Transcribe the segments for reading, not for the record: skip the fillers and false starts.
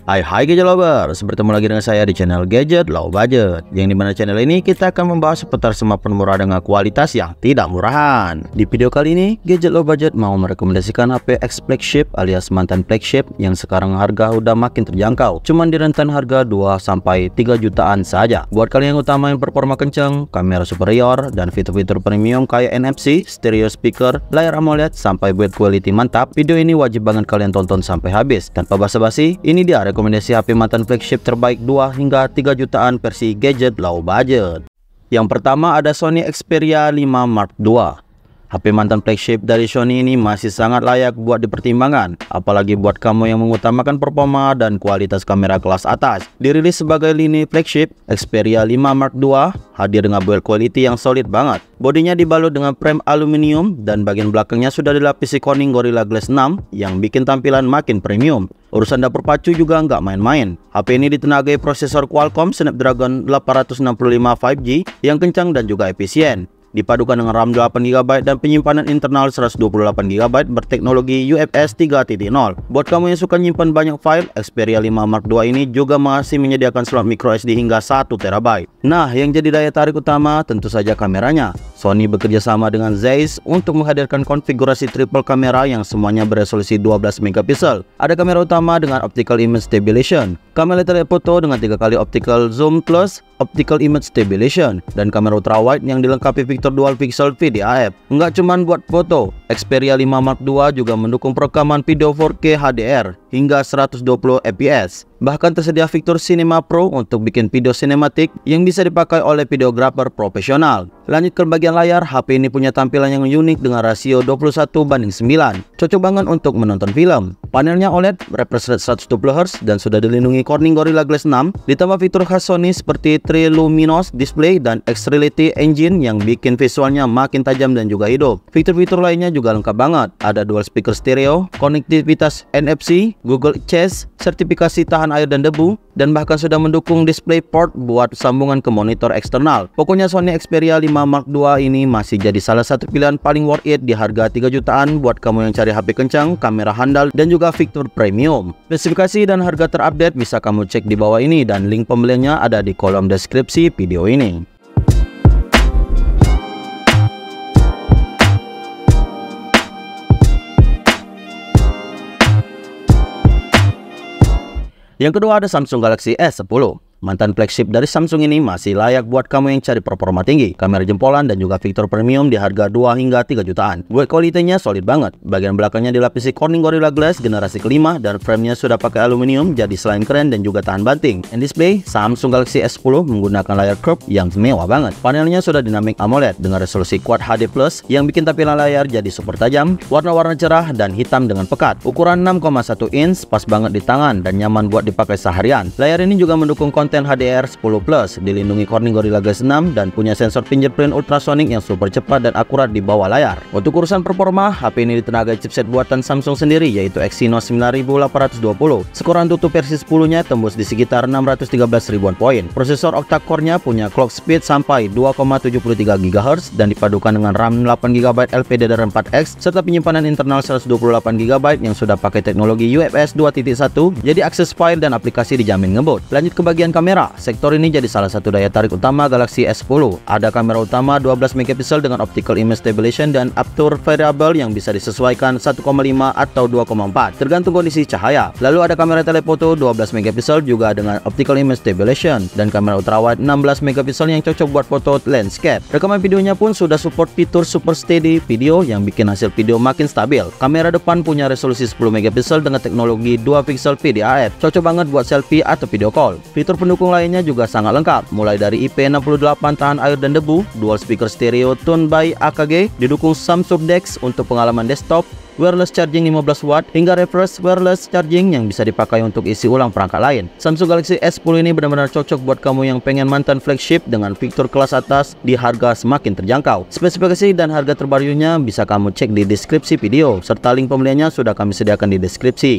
Hai Gadget Lovers, bertemu lagi dengan saya di channel Gadget Low Budget, yang dimana channel ini kita akan membahas seputar smartphone murah dengan kualitas yang tidak murahan. Di video kali ini, Gadget Low Budget mau merekomendasikan HP X flagship alias mantan flagship yang sekarang harga udah makin terjangkau, cuman di rentan harga 2-3 jutaan saja. Buat kalian yang utamain performa kenceng, kamera superior, dan fitur-fitur premium kayak NFC, stereo speaker, layar AMOLED, sampai build quality mantap, video ini wajib banget kalian tonton sampai habis. Tanpa basa-basi, ini dia rekomendasi HP mantan flagship terbaik 2-3 jutaan versi Gadget Low Budget. Yang pertama ada Sony Xperia 5 Mark II. HP mantan flagship dari Sony ini masih sangat layak buat dipertimbangkan, apalagi buat kamu yang mengutamakan performa dan kualitas kamera kelas atas. Dirilis sebagai lini flagship, Xperia 5 Mark II hadir dengan build quality yang solid banget. Bodinya dibalut dengan frame aluminium dan bagian belakangnya sudah dilapisi Corning Gorilla Glass 6 yang bikin tampilan makin premium. Urusan dapur pacu juga nggak main-main. HP ini ditenagai prosesor Qualcomm Snapdragon 865 5G yang kencang dan juga efisien. Dipadukan dengan RAM 8GB dan penyimpanan internal 128GB berteknologi UFS 3.0. Buat kamu yang suka nyimpan banyak file, Xperia 5 Mark II ini juga masih menyediakan slot microSD hingga 1TB. Nah, yang jadi daya tarik utama tentu saja kameranya. Sony bekerja sama dengan Zeiss untuk menghadirkan konfigurasi triple kamera yang semuanya beresolusi 12MP. Ada kamera utama dengan optical image stabilization, kamera telefoto dengan 3 kali optical zoom plus optical image stabilization, dan kamera ultrawide yang dilengkapi fitur dual pixel VDAF. Nggak cuman buat foto, Xperia 5 Mark II juga mendukung perekaman video 4K HDR hingga 120fps. Bahkan tersedia fitur Cinema Pro untuk bikin video sinematik yang bisa dipakai oleh videografer profesional. Lanjut ke bagian layar, HP ini punya tampilan yang unik dengan rasio 21:9. Cocok banget untuk menonton film. Panelnya OLED, refresh rate 120Hz, dan sudah dilindungi Corning Gorilla Glass 6. Ditambah fitur khas Sony seperti Triluminos Display dan X-Reality Engine yang bikin visualnya makin tajam dan juga hidup. Fitur-fitur lainnya juga lengkap banget. Ada dual speaker stereo, konektivitas NFC, Google Chess, sertifikasi tahan air dan debu, dan bahkan sudah mendukung display port buat sambungan ke monitor eksternal. Pokoknya Sony Xperia 5 Mark II ini masih jadi salah satu pilihan paling worth it di harga 3 jutaan buat kamu yang cari HP kencang, kamera handal, dan juga fitur premium. Spesifikasi dan harga terupdate bisa kamu cek di bawah ini, dan link pembeliannya ada di kolom deskripsi video ini. Yang kedua ada Samsung Galaxy S10. Mantan flagship dari Samsung ini masih layak buat kamu yang cari performa tinggi, kamera jempolan, dan juga fitur premium di harga 2-3 jutaan. Buat kualitasnya solid banget. Bagian belakangnya dilapisi Corning Gorilla Glass generasi kelima dan framenya sudah pakai aluminium, jadi selain keren dan juga tahan banting. And display, Samsung Galaxy S10 menggunakan layar curve yang mewah banget. Panelnya sudah dynamic AMOLED dengan resolusi Quad HD Plus yang bikin tampilan layar jadi super tajam, warna-warna cerah dan hitam dengan pekat. Ukuran 6,1 inch, pas banget di tangan dan nyaman buat dipakai seharian. Layar ini juga mendukung konten HDR10+, dilindungi Corning Gorilla Glass 6, dan punya sensor fingerprint ultrasonic yang super cepat dan akurat di bawah layar. Untuk urusan performa, HP ini ditenagai chipset buatan Samsung sendiri yaitu Exynos 9820. Skoran tutup versi 10-nya tembus di sekitar 613 ribuan poin. Prosesor octa-core-nya punya clock speed sampai 2,73 GHz dan dipadukan dengan RAM 8GB LPDDR4X serta penyimpanan internal 128GB yang sudah pakai teknologi UFS 2.1, jadi akses file dan aplikasi dijamin ngebut. Lanjut ke bagian kamera, sektor ini jadi salah satu daya tarik utama Galaxy S10. Ada kamera utama 12MP dengan optical image stabilization dan aperture variable yang bisa disesuaikan 1,5 atau 2,4 tergantung kondisi cahaya. Lalu ada kamera telefoto 12MP juga dengan optical image stabilization dan kamera ultrawide 16MP yang cocok buat foto landscape. Rekaman videonya pun sudah support fitur super steady video yang bikin hasil video makin stabil. Kamera depan punya resolusi 10MP dengan teknologi 2 pixel VDAF, cocok banget buat selfie atau video call. Fitur pendukung lainnya juga sangat lengkap, mulai dari IP68 tahan air dan debu, dual speaker stereo tune by AKG, didukung Samsung DeX untuk pengalaman desktop, wireless charging 15 watt, hingga reverse wireless charging yang bisa dipakai untuk isi ulang perangkat lain. Samsung Galaxy S10 ini benar-benar cocok buat kamu yang pengen mantan flagship dengan fitur kelas atas di harga semakin terjangkau. Spesifikasi dan harga terbarunya bisa kamu cek di deskripsi video, serta link pembeliannya sudah kami sediakan di deskripsi.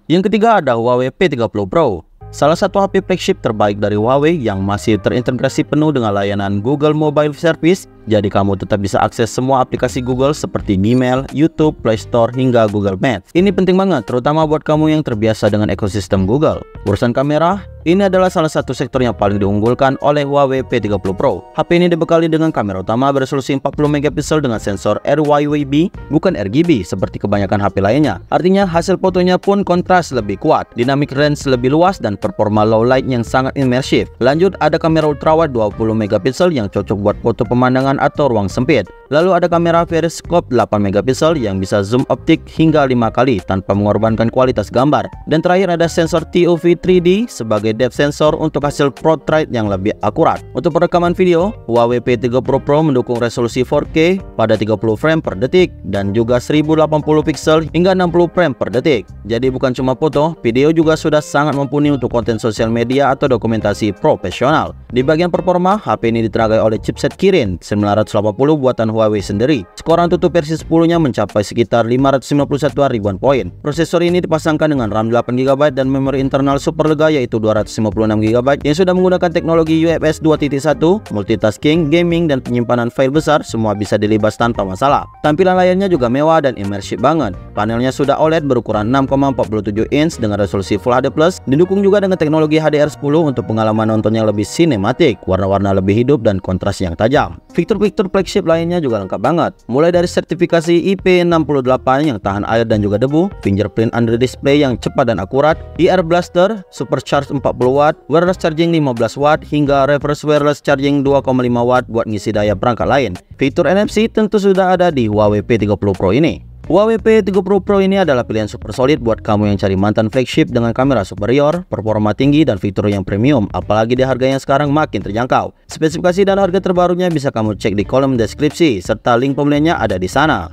Yang ketiga ada Huawei P30 Pro. Salah satu HP flagship terbaik dari Huawei yang masih terintegrasi penuh dengan layanan Google Mobile Service. Jadi kamu tetap bisa akses semua aplikasi Google seperti Gmail, YouTube, Play Store, hingga Google Maps. Ini penting banget, terutama buat kamu yang terbiasa dengan ekosistem Google. Urusan kamera, ini adalah salah satu sektor yang paling diunggulkan oleh Huawei P30 Pro. HP ini dibekali dengan kamera utama beresolusi 40MP dengan sensor RYYB, bukan RGB seperti kebanyakan HP lainnya. Artinya hasil fotonya pun kontras lebih kuat, dynamic range lebih luas, dan performa low light yang sangat imersif. Lanjut, ada kamera ultrawide 20MP yang cocok buat foto pemandangan atau ruang sempit. Lalu ada kamera periscope 8MP yang bisa zoom optik hingga 5 kali tanpa mengorbankan kualitas gambar. Dan terakhir ada sensor TOV 3D sebagai depth sensor untuk hasil portrait yang lebih akurat. Untuk perekaman video, Huawei P30 Pro mendukung resolusi 4K pada 30 frame per detik dan juga 1080 pixel hingga 60 frame per detik. Jadi bukan cuma foto, video juga sudah sangat mumpuni untuk konten sosial media atau dokumentasi profesional. Di bagian performa, HP ini ditenagai oleh chipset Kirin 980 buatan Huawei sendiri. Skor Antutu versi 10-nya mencapai sekitar 591 ribuan poin. Prosesor ini dipasangkan dengan RAM 8GB dan memori internal super lega yaitu 256GB yang sudah menggunakan teknologi UFS 2.1, multitasking, gaming, dan penyimpanan file besar semua bisa dilibas tanpa masalah. Tampilan layarnya juga mewah dan imersif banget. Panelnya sudah OLED berukuran 6,47 inch dengan resolusi Full HD+, didukung juga dengan teknologi HDR10 untuk pengalaman nonton yang lebih sinematik, warna-warna lebih hidup, dan kontras yang tajam. Fitur-fitur flagship lainnya juga lengkap banget, mulai dari sertifikasi IP68 yang tahan air dan juga debu, fingerprint under display yang cepat dan akurat, IR Blaster, supercharge 40W, wireless charging 15W, hingga reverse wireless charging 2,5W buat ngisi daya perangkat lain. Fitur NFC tentu sudah ada di Huawei P30 Pro ini. Huawei P30 Pro ini adalah pilihan super solid buat kamu yang cari mantan flagship dengan kamera superior, performa tinggi, dan fitur yang premium, apalagi di harga yang sekarang makin terjangkau. Spesifikasi dan harga terbarunya bisa kamu cek di kolom deskripsi, serta link pembeliannya ada di sana.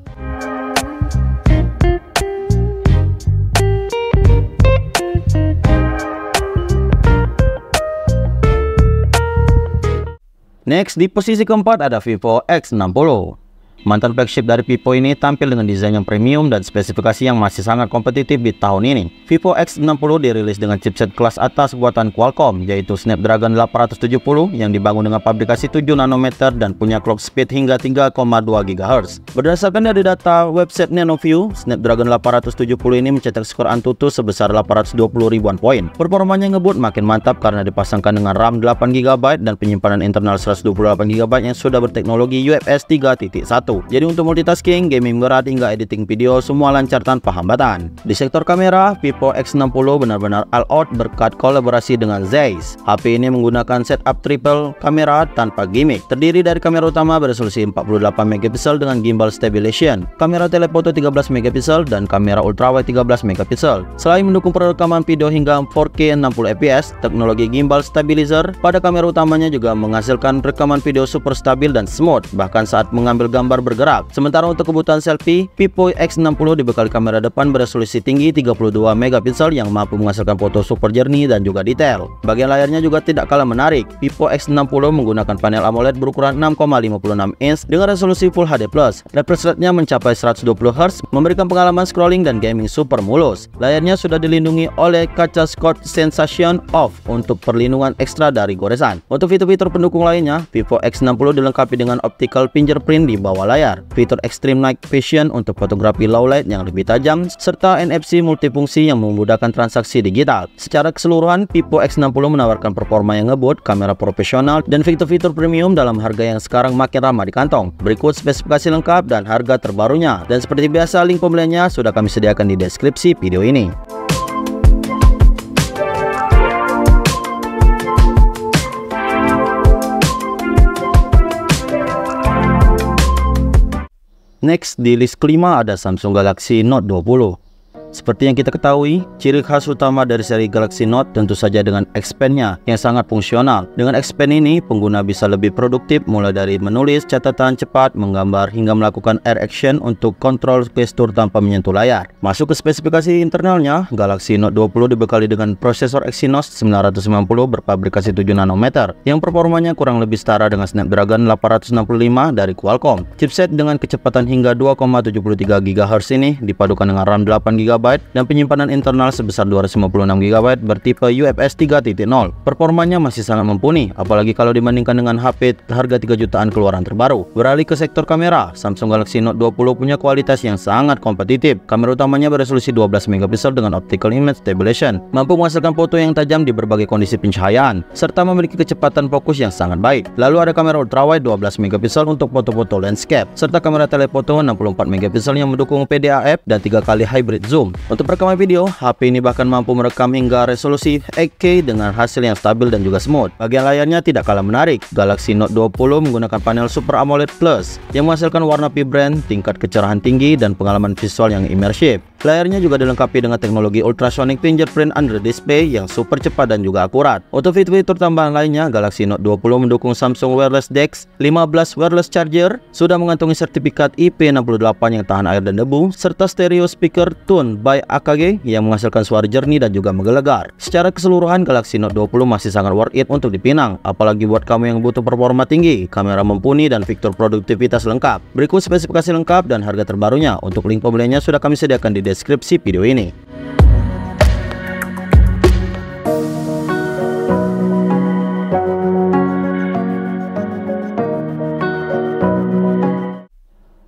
Next, di posisi keempat ada Vivo X60. Mantan flagship dari Vivo ini tampil dengan desain yang premium dan spesifikasi yang masih sangat kompetitif di tahun ini. Vivo X60 dirilis dengan chipset kelas atas buatan Qualcomm, yaitu Snapdragon 870 yang dibangun dengan pabrikasi 7 nanometer dan punya clock speed hingga 3,2 GHz. Berdasarkan dari data website NanoView, Snapdragon 870 ini mencetak skor Antutu sebesar 820 ribuan poin. Performanya ngebut makin mantap karena dipasangkan dengan RAM 8GB dan penyimpanan internal 128GB yang sudah berteknologi UFS 3.1. Jadi untuk multitasking, gaming berat, hingga editing video semua lancar tanpa hambatan. Di sektor kamera, Vivo X60 benar-benar all out berkat kolaborasi dengan Zeiss. HP ini menggunakan setup triple kamera tanpa gimmick, terdiri dari kamera utama beresolusi 48MP dengan gimbal stabilization, kamera telefoto 13MP, dan kamera ultrawide 13MP. Selain mendukung perekaman video hingga 4K 60fps, teknologi gimbal stabilizer pada kamera utamanya juga menghasilkan rekaman video super stabil dan smooth bahkan saat mengambil gambar bergerak. Sementara untuk kebutuhan selfie, Vivo X60 dibekali kamera depan beresolusi tinggi 32MP yang mampu menghasilkan foto super jernih dan juga detail. Bagian layarnya juga tidak kalah menarik. Vivo X60 menggunakan panel AMOLED berukuran 6,56 inch dengan resolusi Full HD+. Refresh rate-nya mencapai 120Hz, memberikan pengalaman scrolling dan gaming super mulus. Layarnya sudah dilindungi oleh kaca Scott Sensation Off untuk perlindungan ekstra dari goresan. Untuk fitur-fitur pendukung lainnya, Vivo X60 dilengkapi dengan optical fingerprint di bawah layar, fitur Extreme Night Vision untuk fotografi low light yang lebih tajam, serta NFC multifungsi yang memudahkan transaksi digital. Secara keseluruhan, Vivo X60 menawarkan performa yang ngebut, kamera profesional, dan fitur-fitur premium dalam harga yang sekarang makin ramah di kantong. Berikut spesifikasi lengkap dan harga terbarunya. Dan seperti biasa, link pembeliannya sudah kami sediakan di deskripsi video ini. Next, di list kelima ada Samsung Galaxy Note 20. Seperti yang kita ketahui, ciri khas utama dari seri Galaxy Note tentu saja dengan X Pen-nya yang sangat fungsional. Dengan X Pen ini, pengguna bisa lebih produktif mulai dari menulis catatan cepat, menggambar, hingga melakukan air action untuk kontrol gestur tanpa menyentuh layar. Masuk ke spesifikasi internalnya, Galaxy Note 20 dibekali dengan prosesor Exynos 990 berpabrikasi 7 nanometer yang performanya kurang lebih setara dengan Snapdragon 865 dari Qualcomm. Chipset dengan kecepatan hingga 2,73 GHz ini dipadukan dengan RAM 8GB GB dan penyimpanan internal sebesar 256 GB bertipe UFS 3.0. Performanya masih sangat mumpuni, apalagi kalau dibandingkan dengan HP harga 3 jutaan keluaran terbaru. Beralih ke sektor kamera, Samsung Galaxy Note 20 punya kualitas yang sangat kompetitif. Kamera utamanya beresolusi 12 MP dengan optical image stabilization, mampu menghasilkan foto yang tajam di berbagai kondisi pencahayaan, serta memiliki kecepatan fokus yang sangat baik. Lalu ada kamera ultrawide 12 MP untuk foto-foto landscape, serta kamera telefoto 64 MP yang mendukung PDAF dan 3 kali hybrid zoom. Untuk rekaman video, HP ini bahkan mampu merekam hingga resolusi 8K dengan hasil yang stabil dan juga smooth. Bagian layarnya tidak kalah menarik. Galaxy Note 20 menggunakan panel Super AMOLED Plus yang menghasilkan warna vibrant, tingkat kecerahan tinggi, dan pengalaman visual yang imersif. Layarnya juga dilengkapi dengan teknologi ultrasonic fingerprint under display yang super cepat dan juga akurat. Untuk fitur-fitur tambahan lainnya, Galaxy Note 20 mendukung Samsung Wireless DeX 15 wireless charger, sudah mengantongi sertifikat IP68 yang tahan air dan debu, serta stereo speaker tune by AKG yang menghasilkan suara jernih dan juga menggelegar. Secara keseluruhan, Galaxy Note 20 masih sangat worth it untuk dipinang, apalagi buat kamu yang butuh performa tinggi, kamera mumpuni, dan fitur produktivitas lengkap. Berikut spesifikasi lengkap dan harga terbarunya. Untuk link pembeliannya sudah kami sediakan di deskripsi video ini.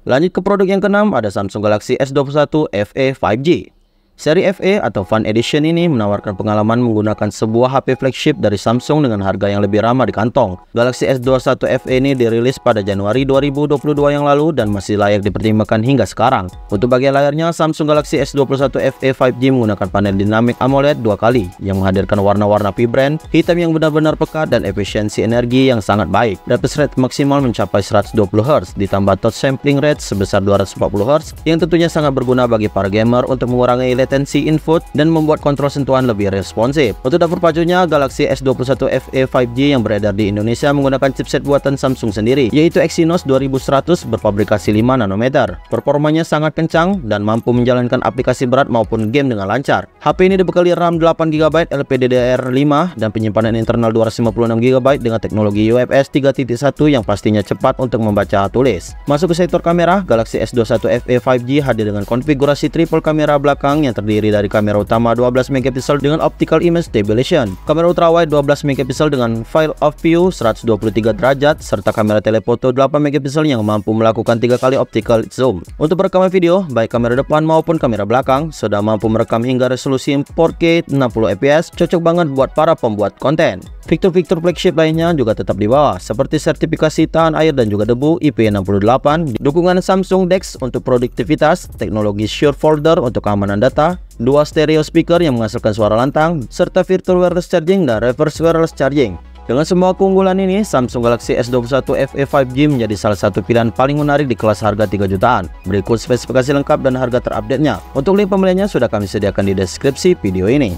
Lanjut ke produk yang keenam, ada Samsung Galaxy S21 FE 5G. Seri FE atau Fun Edition ini menawarkan pengalaman menggunakan sebuah HP flagship dari Samsung dengan harga yang lebih ramah di kantong. Galaxy S21 FE ini dirilis pada Januari 2022 yang lalu dan masih layak dipertimbangkan hingga sekarang. Untuk bagian layarnya, Samsung Galaxy S21 FE 5G menggunakan panel dinamik AMOLED 2 kali yang menghadirkan warna-warna vibrant, hitam yang benar-benar pekat, dan efisiensi energi yang sangat baik. Refresh rate maksimal mencapai 120 Hz ditambah touch sampling rate sebesar 240 Hz yang tentunya sangat berguna bagi para gamer untuk mengurangi latensi input dan membuat kontrol sentuhan lebih responsif. Untuk dapur pacunya, Galaxy S21 FE 5G yang beredar di Indonesia menggunakan chipset buatan Samsung sendiri, yaitu Exynos 2100 berfabrikasi 5 nanometer. Performanya sangat kencang dan mampu menjalankan aplikasi berat maupun game dengan lancar. HP ini dibekali RAM 8GB LPDDR5 dan penyimpanan internal 256 GB dengan teknologi UFS 3.1 yang pastinya cepat untuk membaca tulis. Masuk ke sektor kamera, Galaxy S21 FE 5G hadir dengan konfigurasi triple kamera belakang yang terdiri dari kamera utama 12 MP dengan optical image stabilization, kamera ultrawide 12 MP dengan field of view 123 derajat, serta kamera telefoto 8 MP yang mampu melakukan 3 kali optical zoom. Untuk rekaman video, baik kamera depan maupun kamera belakang sudah mampu merekam hingga resolusi 4K 60 fps, cocok banget buat para pembuat konten. Fitur-fitur flagship lainnya juga tetap di bawah, seperti sertifikasi tahan air dan juga debu IP68, dukungan Samsung DeX untuk produktivitas, teknologi Sure Folder untuk keamanan data, 2 stereo speaker yang menghasilkan suara lantang, serta virtual wireless charging dan reverse wireless charging. Dengan semua keunggulan ini, Samsung Galaxy S21 FE 5G menjadi salah satu pilihan paling menarik di kelas harga 3 jutaan. Berikut spesifikasi lengkap dan harga terupdate-nya. Untuk link pembeliannya sudah kami sediakan di deskripsi video ini.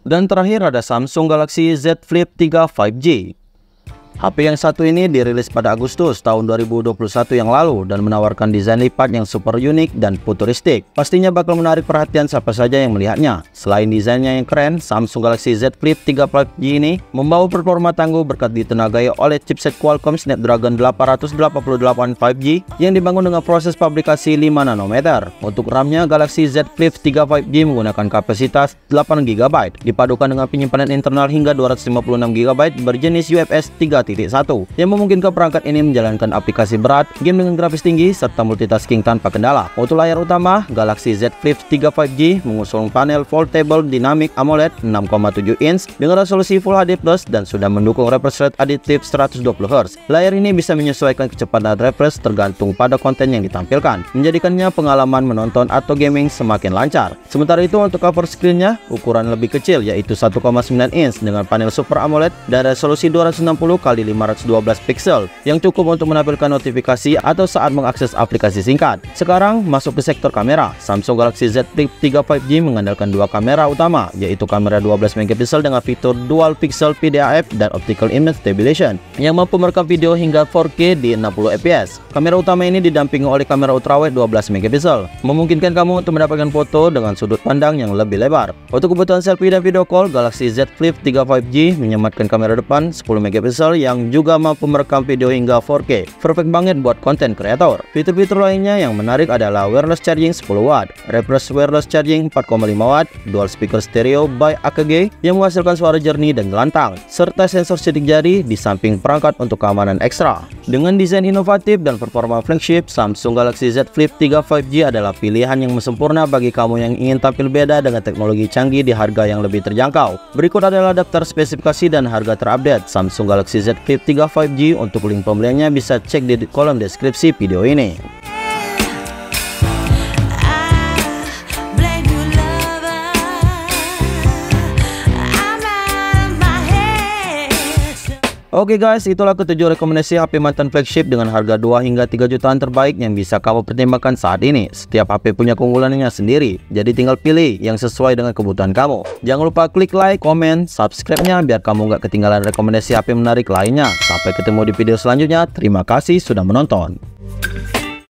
Dan terakhir ada Samsung Galaxy Z Flip 3 5G. HP yang satu ini dirilis pada Agustus tahun 2021 yang lalu dan menawarkan desain lipat yang super unik dan futuristik. Pastinya bakal menarik perhatian siapa saja yang melihatnya. Selain desainnya yang keren, Samsung Galaxy Z Flip 3 5G ini membawa performa tangguh berkat ditenagai oleh chipset Qualcomm Snapdragon 888 5G yang dibangun dengan proses fabrikasi 5 nanometer. Untuk RAM-nya, Galaxy Z Flip 3 5G menggunakan kapasitas 8 GB dipadukan dengan penyimpanan internal hingga 256 GB berjenis UFS 3.1 yang memungkinkan perangkat ini menjalankan aplikasi berat, game dengan grafis tinggi, serta multitasking tanpa kendala. Untuk layar utama, Galaxy Z Flip 3 5G mengusung panel foldable dynamic AMOLED 6,7 inch dengan resolusi Full HD Plus dan sudah mendukung refresh rate additive 120 Hz. Layar ini bisa menyesuaikan kecepatan refresh tergantung pada konten yang ditampilkan, menjadikannya pengalaman menonton atau gaming semakin lancar. Sementara itu, untuk cover screen-nya ukuran lebih kecil, yaitu 1,9 inch dengan panel Super AMOLED dan resolusi 260 x 512 pixel yang cukup untuk menampilkan notifikasi atau saat mengakses aplikasi singkat. Sekarang masuk ke sektor kamera. Samsung Galaxy Z Flip 3 5G mengandalkan dua kamera utama, yaitu kamera 12 megapiksel dengan fitur dual pixel PDAF dan optical image stabilization yang mampu merekam video hingga 4K di 60 fps. Kamera utama ini didampingi oleh kamera ultrawide 12 megapiksel, memungkinkan kamu untuk mendapatkan foto dengan sudut pandang yang lebih lebar. Untuk kebutuhan selfie dan video call, Galaxy Z Flip 3 5G menyematkan kamera depan 10 megapiksel yang juga mampu merekam video hingga 4K. Perfect banget buat konten kreator. Fitur-fitur lainnya yang menarik adalah wireless charging 10 watt, reverse wireless charging 4,5 watt, dual speaker stereo by AKG yang menghasilkan suara jernih dan lantang, serta sensor sidik jari di samping perangkat untuk keamanan ekstra. Dengan desain inovatif dan performa flagship, Samsung Galaxy Z Flip 3 5G adalah pilihan yang sempurna bagi kamu yang ingin tampil beda dengan teknologi canggih di harga yang lebih terjangkau. Berikut adalah daftar spesifikasi dan harga terupdate Samsung Galaxy Z Flip 3 5G. Untuk link pembeliannya bisa cek di kolom deskripsi video ini. Oke guys, itulah ketujuh rekomendasi HP mantan flagship dengan harga 2 hingga 3 jutaan terbaik yang bisa kamu pertimbangkan saat ini. Setiap HP punya keunggulannya sendiri, jadi tinggal pilih yang sesuai dengan kebutuhan kamu. Jangan lupa klik like, komen, subscribe-nya biar kamu nggak ketinggalan rekomendasi HP menarik lainnya. Sampai ketemu di video selanjutnya. Terima kasih sudah menonton.